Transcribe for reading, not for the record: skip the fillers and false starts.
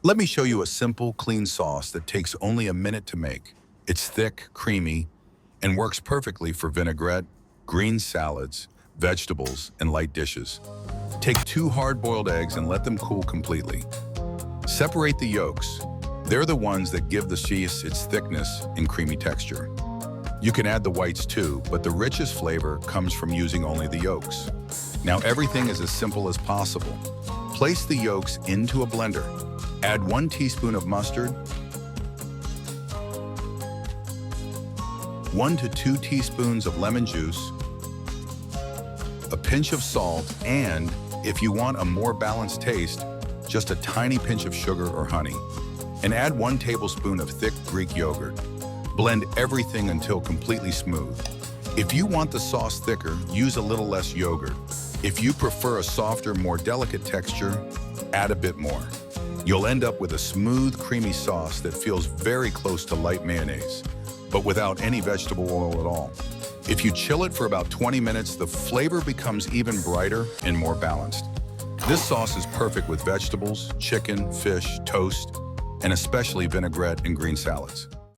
Let me show you a simple, clean sauce that takes only a minute to make. It's thick, creamy, and works perfectly for vinaigrette, green salads, vegetables, and light dishes. Take 2 hard-boiled eggs and let them cool completely. Separate the yolks. They're the ones that give the cheese its thickness and creamy texture. You can add the whites too, but the richest flavor comes from using only the yolks. Now everything is as simple as possible. Place the yolks into a blender. Add 1 teaspoon of mustard, 1 to 2 teaspoons of lemon juice, a pinch of salt, and, if you want a more balanced taste, just a tiny pinch of sugar or honey. And add 1 tablespoon of thick Greek yogurt. Blend everything until completely smooth. If you want the sauce thicker, use a little less yogurt. If you prefer a softer, more delicate texture, add a bit more. You'll end up with a smooth, creamy sauce that feels very close to light mayonnaise, but without any vegetable oil at all. If you chill it for about 20 minutes, the flavor becomes even brighter and more balanced. This sauce is perfect with vegetables, chicken, fish, toast, and especially vinaigrette and green salads.